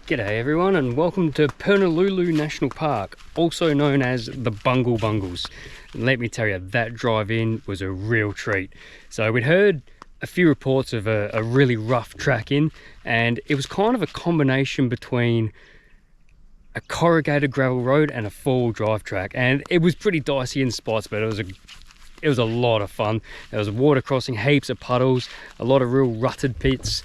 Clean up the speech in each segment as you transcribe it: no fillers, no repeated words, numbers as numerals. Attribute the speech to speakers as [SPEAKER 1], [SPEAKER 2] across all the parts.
[SPEAKER 1] G'day everyone and welcome to Purnululu National Park, also known as the Bungle Bungles. And let me tell you, that drive-in was a real treat. So we'd heard a few reports of a really rough track in, and it was kind of a combination between a corrugated gravel road and a four-wheel drive track, and it was pretty dicey in spots, but it was a lot of fun. There was water crossing, heaps of puddles, a lot of real rutted pits,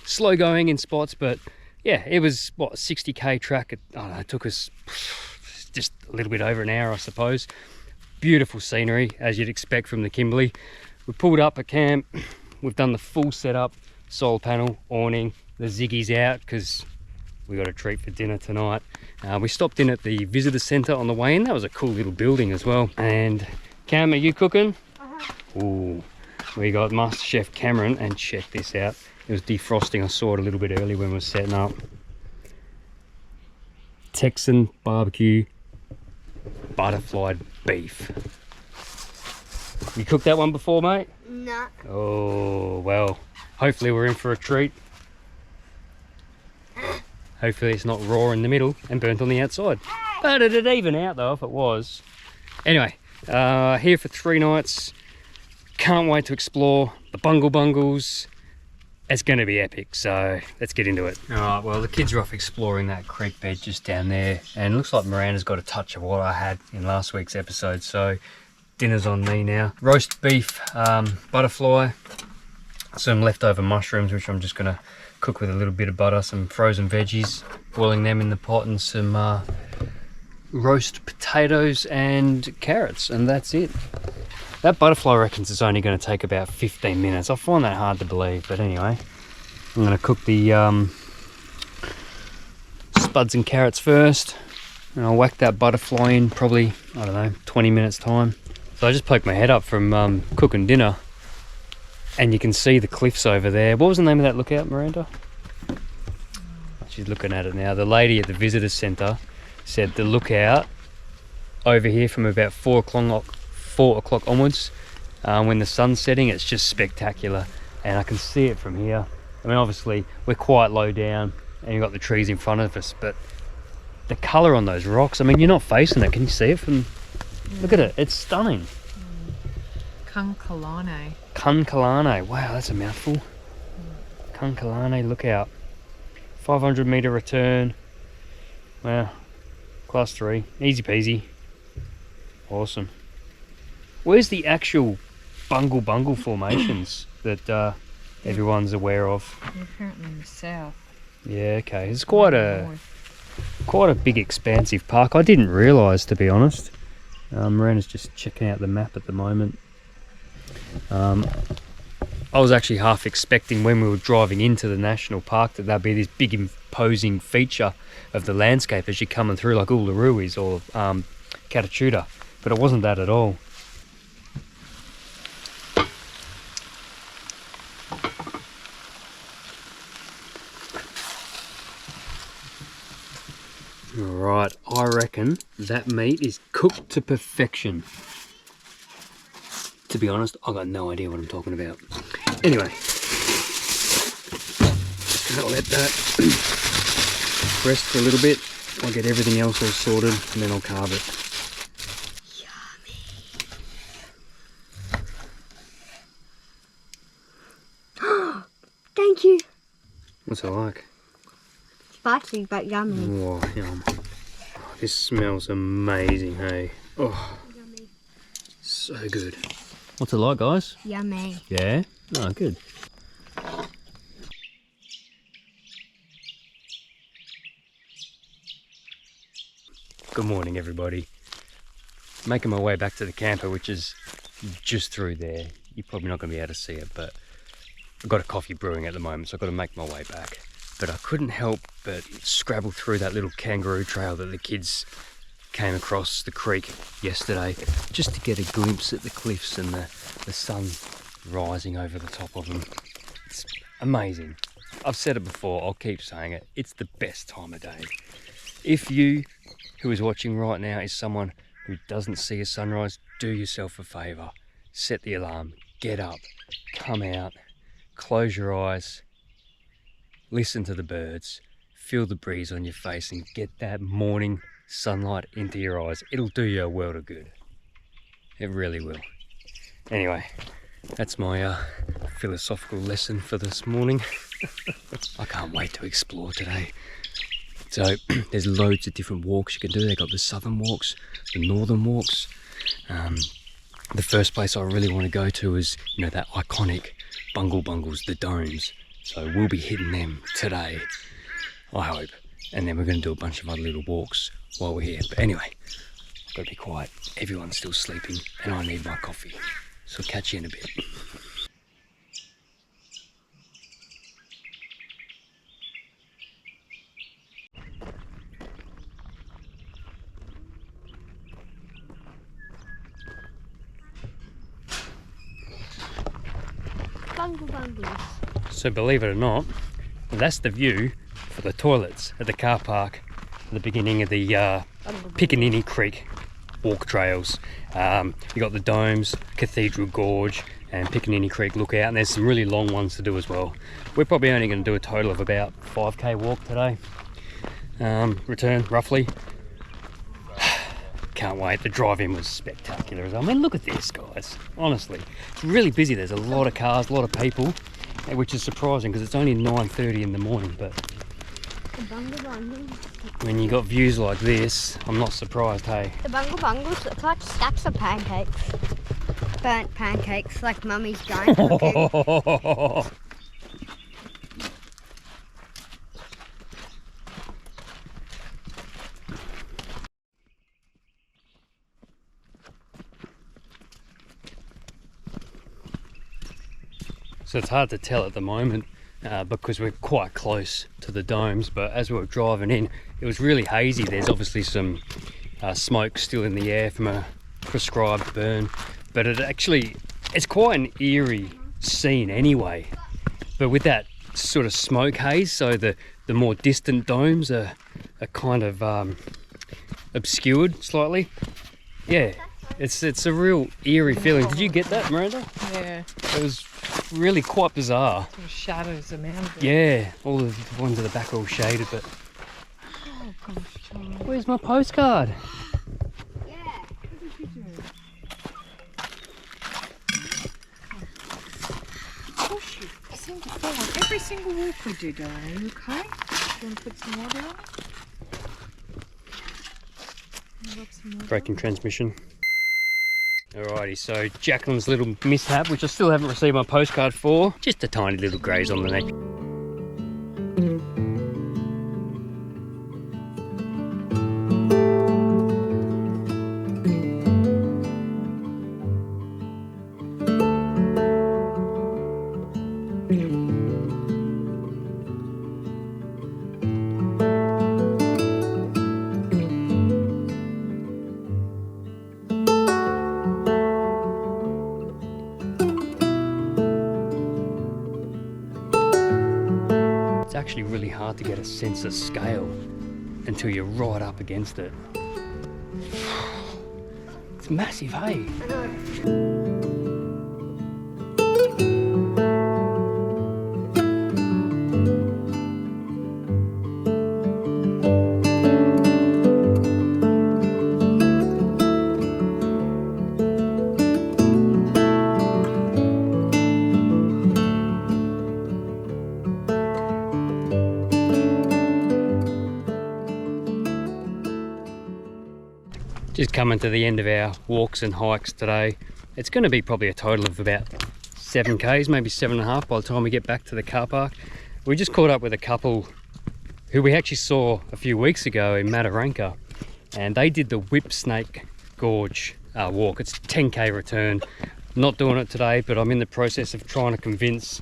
[SPEAKER 1] slow going in spots, but yeah, it was what, 60k track. I don't know, it took us just a little bit over an hour, I suppose. Beautiful scenery, as you'd expect from the Kimberley. We pulled up at camp, we've done the full setup, solar panel, awning, the Ziggy's out because we got a treat for dinner tonight. We stopped in at the visitor centre on the way in. That was a cool little building as well. And Cam, are you cooking? Ooh, we got Master Chef Cameron, and check this out. It was defrosting. I saw it a little bit early when we were setting up. Texan barbecue butterfly beef. You cooked that one before, mate?
[SPEAKER 2] No.
[SPEAKER 1] Oh, well, hopefully we're in for a treat. Hopefully it's not raw in the middle and burnt on the outside. But it'd even out though if it was. Anyway, here for 3 nights. Can't wait to explore the Bungle Bungles. It's going to be epic, so let's get into it. Alright, well the kids are off exploring that creek bed just down there, and it looks like Miranda's got a touch of what I had in last week's episode, so dinner's on me now. Roast beef, butterfly, some leftover mushrooms which I'm just going to cook with a little bit of butter, some frozen veggies, boiling them in the pot, and some roast potatoes and carrots, and that's it. That butterfly reckons it's only going to take about 15 minutes. I find that hard to believe, but anyway, I'm going to cook the spuds and carrots first, and I'll whack that butterfly in probably, I don't know, 20 minutes time. So I just poked my head up from cooking dinner, and you can see the cliffs over there. What was the name of that lookout, Miranda? She's looking at it now. The lady at the visitor centre said the lookout over here from about 4 o'clock onwards, when the sun's setting, it's just spectacular, and I can see it from here. I mean, obviously we're quite low down and you've got the trees in front of us, but the colour on those rocks, I mean, you're not facing it. Can you see it from... Look at it, it's stunning. Kalani. Wow, that's a mouthful. Kalani Lookout. 500 metre return. Wow, class 3, easy peasy. Awesome. Where's the actual bungle formations that everyone's aware of?
[SPEAKER 3] They're apparently in the south.
[SPEAKER 1] Yeah, okay. It's quite a big, expansive park. I didn't realise, to be honest. Miranda's just checking out the map at the moment. I was actually half expecting when we were driving into the national park that there'd be this big, imposing feature of the landscape as you're coming through, like Uluru is, or Catatuta, but it wasn't that at all. Alright, I reckon that meat is cooked to perfection. To be honest, I've got no idea what I'm talking about. Anyway, just gonna let that rest for a little bit. I'll get everything else all sorted and then I'll carve it.
[SPEAKER 2] Yummy. Thank you.
[SPEAKER 1] What's it like?
[SPEAKER 2] Spicy but yummy.
[SPEAKER 1] Oh, yum. Oh, this smells amazing, hey? Oh,
[SPEAKER 2] Yummy.
[SPEAKER 1] so good. What's it like, guys?
[SPEAKER 2] Yummy.
[SPEAKER 1] Yeah? Oh, good. Good morning, everybody. Making my way back to the camper, which is just through there. You're probably not going to be able to see it, but I've got a coffee brewing at the moment, so I've got to make my way back. But I couldn't help but scrabble through that little kangaroo trail that the kids came across the creek yesterday, just to get a glimpse at the cliffs and the sun rising over the top of them. It's amazing. I've said it before, I'll keep saying it. It's the best time of day. If you, who is watching right now, is someone who doesn't see a sunrise, do yourself a favour. Set the alarm, get up, come out, close your eyes, listen to the birds, feel the breeze on your face and get that morning sunlight into your eyes. It'll do you a world of good. It really will. Anyway, that's my philosophical lesson for this morning. I can't wait to explore today. So there's loads of different walks you can do. They've got the southern walks, the northern walks. The first place I really want to go to is, you know, that iconic Bungle Bungles, the domes. So we'll be hitting them today, I hope. And then we're going to do a bunch of other little walks while we're here. But anyway, I've got to be quiet. Everyone's still sleeping and I need my coffee. So catch you in a bit.
[SPEAKER 2] Bungle Bungles.
[SPEAKER 1] So believe it or not, that's the view for the toilets at the car park at the beginning of the Piccaninny Creek walk trails. You got the domes, Cathedral Gorge and Piccaninny Creek Lookout, and there's some really long ones to do as well. We're probably only going to do a total of about 5k walk today. Return roughly. Can't wait. The drive-in was spectacular as well. I mean, look at this, guys. Honestly, it's really busy. There's a lot of cars, a lot of people, which is surprising because it's only 9:30 in the morning. But when you got views like this, I'm not surprised, hey?
[SPEAKER 2] The Bungle Bungles look like stacks of pancakes. Burnt pancakes, like Mummy's giant cooking.
[SPEAKER 1] So it's hard to tell at the moment because we're quite close to the domes, but as we were driving in, it was really hazy. There's obviously some smoke still in the air from a prescribed burn, but it's quite an eerie scene anyway. But with that sort of smoke haze, so the more distant domes are kind of obscured slightly. Yeah, it's a real eerie feeling. Did you get that, Miranda?
[SPEAKER 3] Yeah.
[SPEAKER 1] It was really quite bizarre.
[SPEAKER 3] Sort of shadows around it.
[SPEAKER 1] Yeah, all the ones at the back are all shaded, but...
[SPEAKER 3] Oh gosh, Charlie.
[SPEAKER 1] Where's my postcard?
[SPEAKER 3] Gosh, you seem to fall on every single walk we do, darling. Are you okay? Do you want to put some water on?
[SPEAKER 1] Braking transmission. Alrighty, so Jacqueline's little mishap, which I still haven't received my postcard for. Just a tiny little graze on the neck. It's actually really hard to get a sense of scale until you're right up against it. It's massive, hey?
[SPEAKER 2] I know.
[SPEAKER 1] Just coming to the end of our walks and hikes today. It's going to be probably a total of about 7k's, maybe 7.5 by the time we get back to the car park. We just caught up with a couple who we actually saw a few weeks ago in Mataranka, and they did the Whipsnake Gorge walk. It's a 10k return. Not doing it today, but I'm in the process of trying to convince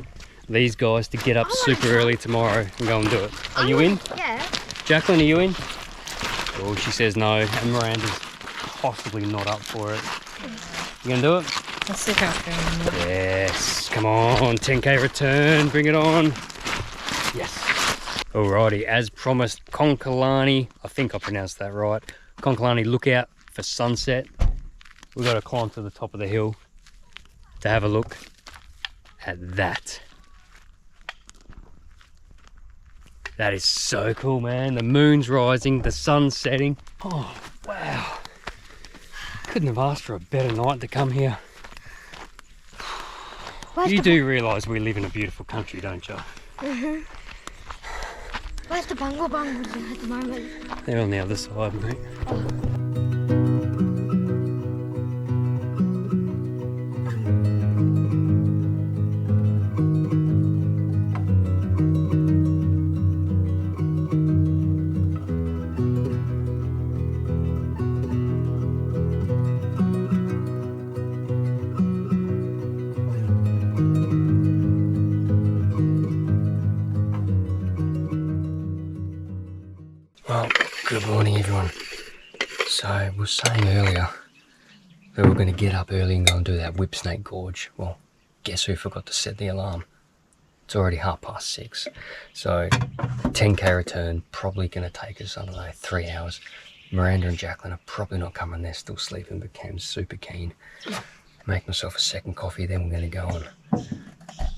[SPEAKER 1] these guys to get up super early tomorrow and go and do it. Are you in?
[SPEAKER 2] Yeah.
[SPEAKER 1] Jacqueline, are you in? Oh, she says no, and Miranda's possibly not up for it. You gonna do it?
[SPEAKER 3] I'll see how it's going.
[SPEAKER 1] Yes, come on, 10k return, bring it on. Yes. Alrighty, as promised, Kalani, I think I pronounced that right, Kalani Lookout for sunset. We've got to climb to the top of the hill to have a look at that. That is so cool, man. The moon's rising, the sun's setting. Oh, wow. Couldn't have asked for a better night to come here. You do realise we live in a beautiful country, don't you?
[SPEAKER 2] Mm-hmm. Where's the Bungle Bungles at the moment?
[SPEAKER 1] They're on the other side, mate. Well, good morning everyone. So I was saying earlier that we were going to get up early and go and do that Whipsnake Gorge. Well, guess who forgot to set the alarm? It's already 6:30. So 10k return, probably going to take us, I don't know, 3 hours. Miranda and Jacqueline are probably not coming, they're still sleeping, but Cam's super keen. Make myself a second coffee, then we're going to go and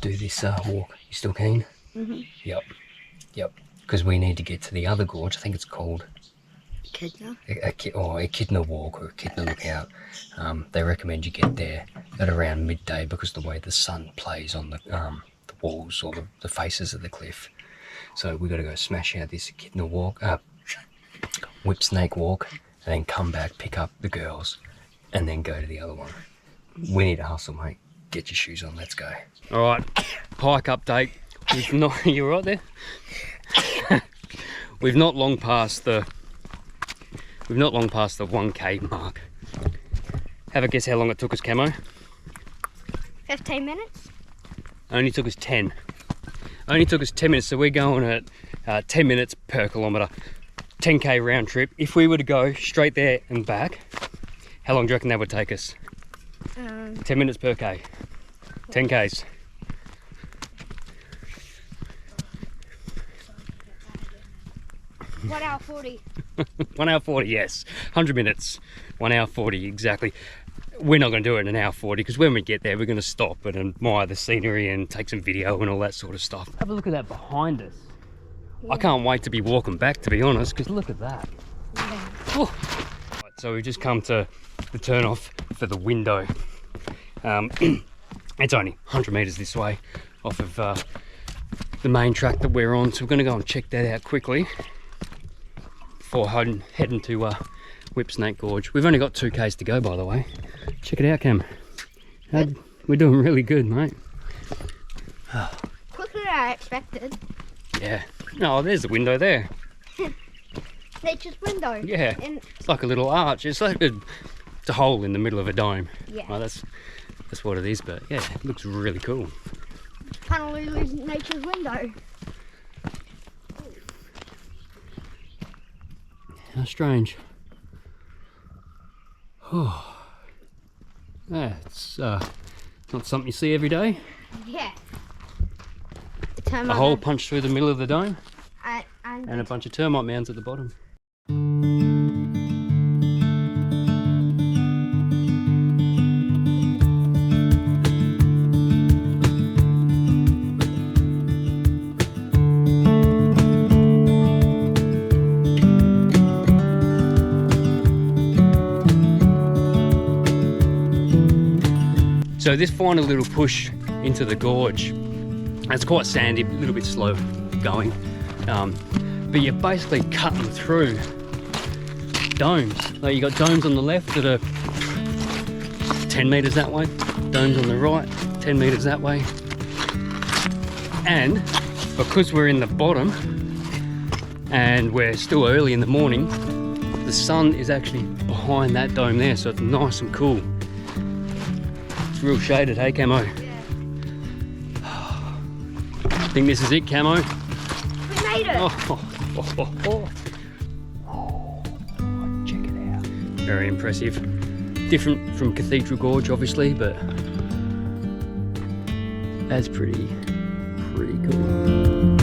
[SPEAKER 1] do this walk. You still keen?
[SPEAKER 2] Mm-hmm.
[SPEAKER 1] Yep. Because we need to get to the other gorge. I think it's called
[SPEAKER 2] Echidna.
[SPEAKER 1] Echidna Walk or Echidna Lookout. They recommend you get there at around midday because the way the sun plays on the walls or the faces of the cliff. So we got to go smash out this Echidna Walk, Whipsnake Walk, and then come back, pick up the girls, and then go to the other one. We need to hustle, mate. Get your shoes on. Let's go. All right, hike update. You all right there? We've not long passed the 1k mark. Have a guess how long it took us, Camo?
[SPEAKER 2] 15 minutes?
[SPEAKER 1] Only took us 10. Only took us 10 minutes, so we're going at 10 minutes per kilometre. 10k round trip. If we were to go straight there and back, how long do you reckon that would take us? 10 minutes per k. 10k's.
[SPEAKER 2] 1 hour 40.
[SPEAKER 1] 1 hour 40, yes. 100 minutes. 1 hour 40, exactly. We're not going to do it in an hour 40 because when we get there, we're going to stop and admire the scenery and take some video and all that sort of stuff. Have a look at that behind us. Yeah. I can't wait to be walking back, to be honest, because look at that. Yeah. Right, so we've just come to the turn off for the window. It's only 100 metres this way off of the main track that we're on, so we're going to go and check that out quickly before heading to Whipsnake Gorge. We've only got 2k's to go, by the way. Check it out, Cam. We're doing really good, mate.
[SPEAKER 2] Quicker than I expected.
[SPEAKER 1] Yeah. Oh, there's the window there.
[SPEAKER 2] Nature's window.
[SPEAKER 1] Yeah. It's like a little arch. It's like it's a hole in the middle of a dome.
[SPEAKER 2] Yeah.
[SPEAKER 1] Well, that's what it is, but yeah, it looks really cool.
[SPEAKER 2] Purnululu's nature's window.
[SPEAKER 1] How strange. Oh, yeah, it's not something you see every day.
[SPEAKER 2] Yeah.
[SPEAKER 1] A hole punched through the middle of the dome,
[SPEAKER 2] and
[SPEAKER 1] a bunch of termite mounds at the bottom. So this final little push into the gorge, it's quite sandy, a little bit slow going, but you're basically cutting through domes. Like you got domes on the left that are 10 metres that way, domes on the right, 10 metres that way. And because we're in the bottom and we're still early in the morning, the sun is actually behind that dome there, so it's nice and cool. It's real shaded, hey Camo?
[SPEAKER 2] Yeah.
[SPEAKER 1] Think this is it, Camo?
[SPEAKER 2] We made it!
[SPEAKER 1] Oh, check it out. Very impressive. Different from Cathedral Gorge, obviously, but that's pretty cool.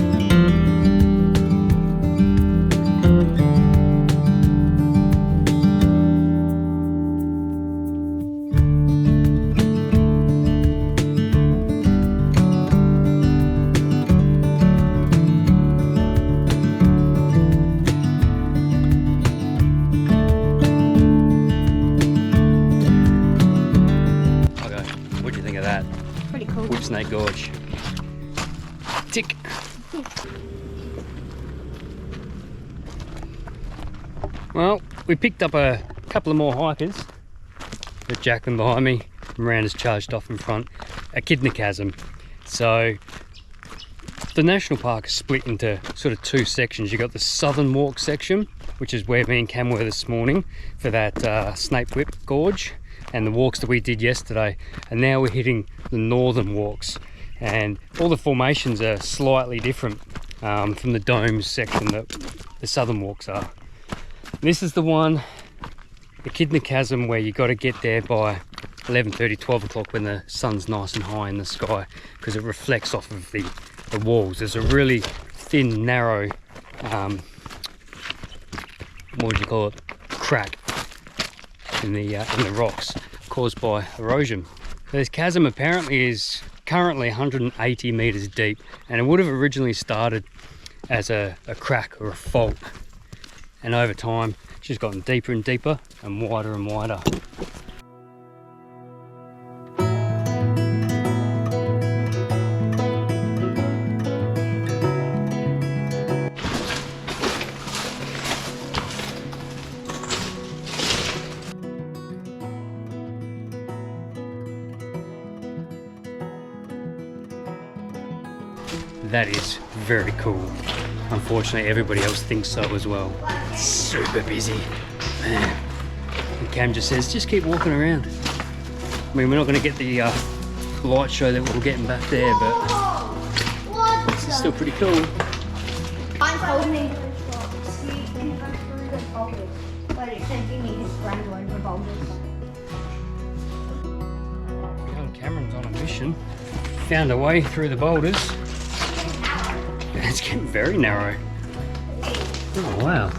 [SPEAKER 1] Gorge. Tick. Well, we picked up a couple of more hikers. Got Jacqueline behind me, Miranda's charged off in front. Echidna Chasm. So the national park is split into sort of two sections. You've got the southern walk section, which is where me and Cam were this morning for that Snake Whip Gorge and the walks that we did yesterday. And now we're hitting the northern walks, and all the formations are slightly different from the domes section that the southern walks are. This is the one, Echidna Chasm, where you got to get there by 11:30, 12 o'clock when the sun's nice and high in the sky, because it reflects off of the walls. There's a really thin, narrow, what would you call it, crack in the rocks caused by erosion. So this chasm apparently is currently 180 meters deep, and it would have originally started as a crack or a fault, and over time it's just gotten deeper and deeper and wider. That is very cool. Unfortunately, everybody else thinks so as well. It's super busy, man. And Cam just says, just keep walking around. I mean, we're not going to get the light show that we're getting back there, but it's still pretty cool.
[SPEAKER 2] I'm holding the rocks. You can go through the boulders, but it says you need to scramble over boulders.
[SPEAKER 1] Young Cameron's on a mission. Found a way through the boulders. It's getting very narrow. Oh wow.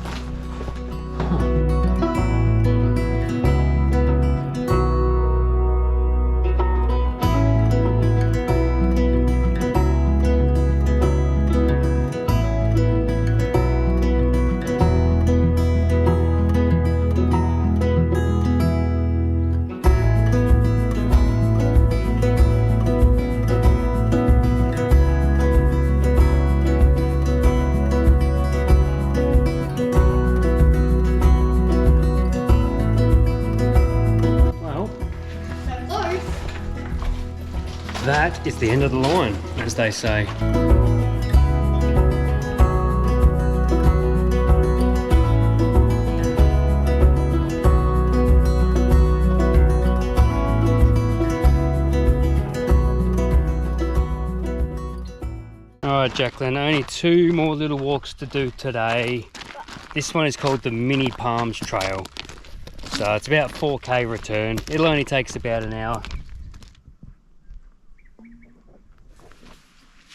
[SPEAKER 1] That is the end of the line, as they say. Alright Jacqueline, only two more little walks to do today. This one is called the Mini Palms Trail. So it's about 4k return. It'll only take us about an hour.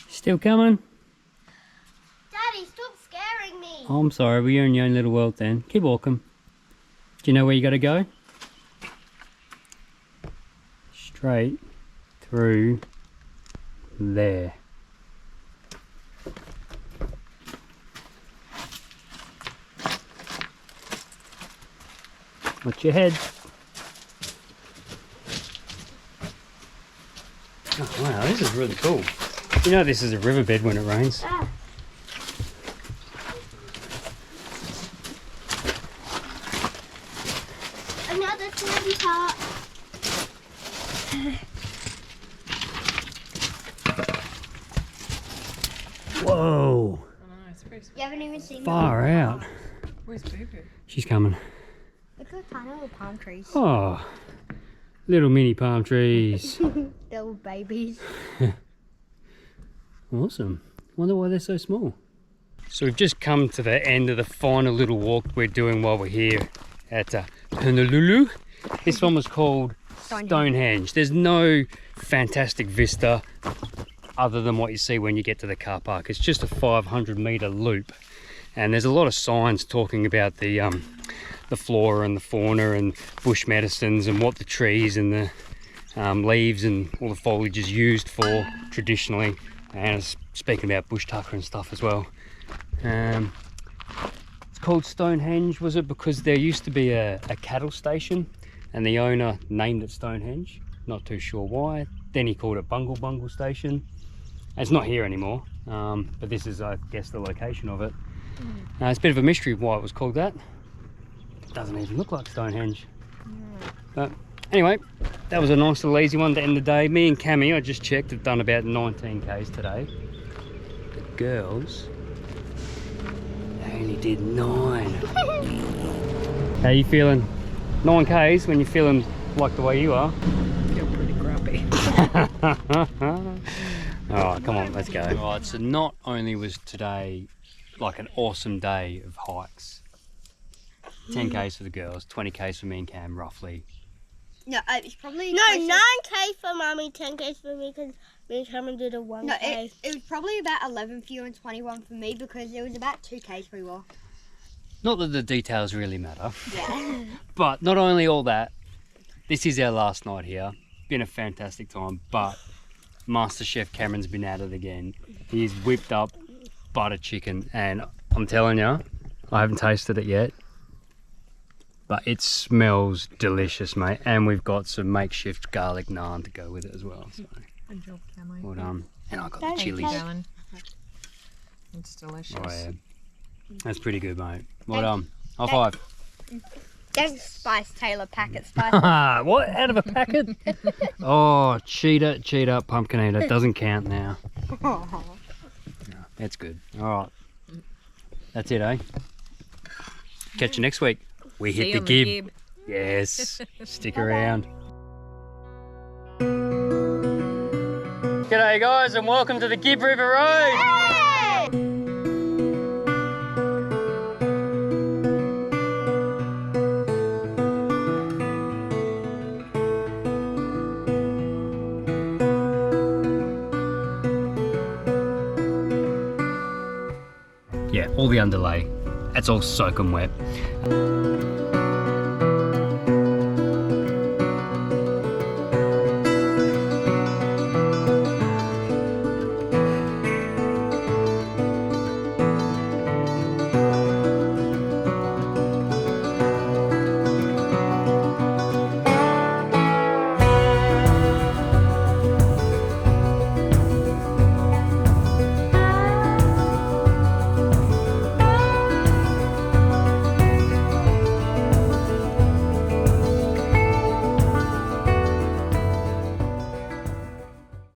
[SPEAKER 1] Still coming?
[SPEAKER 2] Daddy, stop scaring me.
[SPEAKER 1] Oh, I'm sorry, well, you're in your own little world then. Keep walking. Do you know where you got to go? Straight through there. Watch your head. Oh wow, this is really cool. You know this is a riverbed when it rains.
[SPEAKER 2] Ah. Another candy part.
[SPEAKER 1] Whoa!
[SPEAKER 2] You haven't even seen
[SPEAKER 1] Far out.
[SPEAKER 3] Where's Boo Boo?
[SPEAKER 1] She's coming.
[SPEAKER 2] Look at tiny little palm trees.
[SPEAKER 1] Oh, little mini palm trees.
[SPEAKER 2] Little babies.
[SPEAKER 1] Awesome. Wonder why they're so small. So we've just come to the end of the final little walk we're doing while we're here at Purnululu. This one was called Stonehenge. There's no fantastic vista other than what you see when you get to the car park. It's just a 500-meter loop, and there's a lot of signs talking about the flora and the fauna and bush medicines and what the trees and the leaves and all the foliage is used for traditionally. And it's speaking about bush tucker and stuff as well. It's called Stonehenge, was it because there used to be a cattle station and the owner named it Stonehenge? Not too sure why. Then he called it Bungle Bungle Station. It's not here anymore, but this is, I guess, the location of it. It's a bit of a mystery why it was called that. It doesn't even look like Stonehenge. But anyway, that was a nice little easy one to end the day. Me and Cammy, I just checked, have done about 19 k's today. The girls, they only did 9. How you feeling? 9 k's when you're feeling like the way you are?
[SPEAKER 3] I feel pretty grumpy.
[SPEAKER 1] Alright, come on, let's go. Alright, so not only was today like an awesome day of hikes, 10 k's for the girls, 20 k's for me and Cam, roughly.
[SPEAKER 2] No, it's probably...
[SPEAKER 4] No, 9k for Mummy, 10k for me, because me and Cameron did a 1k.
[SPEAKER 2] No, it was probably about 11 for you and 21 for me, because it was about 2k's we were.
[SPEAKER 1] Not that the details really matter.
[SPEAKER 2] Yeah.
[SPEAKER 1] But not only all that, this is our last night here. Been a fantastic time, but Master Chef Cameron's been at it again. He's whipped up butter chicken, and I'm telling you, I haven't tasted it yet, but it smells delicious, mate. And we've got some makeshift garlic naan to go with it as well. So,
[SPEAKER 3] Good job, Cammy.
[SPEAKER 1] well done. And I got the
[SPEAKER 4] Thank you,
[SPEAKER 1] chilies.
[SPEAKER 3] Darling. It's delicious.
[SPEAKER 1] Oh yeah, that's pretty good, mate. Well done. High five.
[SPEAKER 2] Thanks, Spice Taylor packet spice.
[SPEAKER 1] What? Out of a packet? Oh, cheetah, pumpkin eater. Doesn't count now. No, that's good. All right. That's it, eh? Catch you next week. We
[SPEAKER 3] See
[SPEAKER 1] hit
[SPEAKER 3] you
[SPEAKER 1] the
[SPEAKER 3] on
[SPEAKER 1] gib. Yes. Stick around. G'day guys, and welcome to the Gib River Road. Yeah, all the underlay. That's all soaking wet.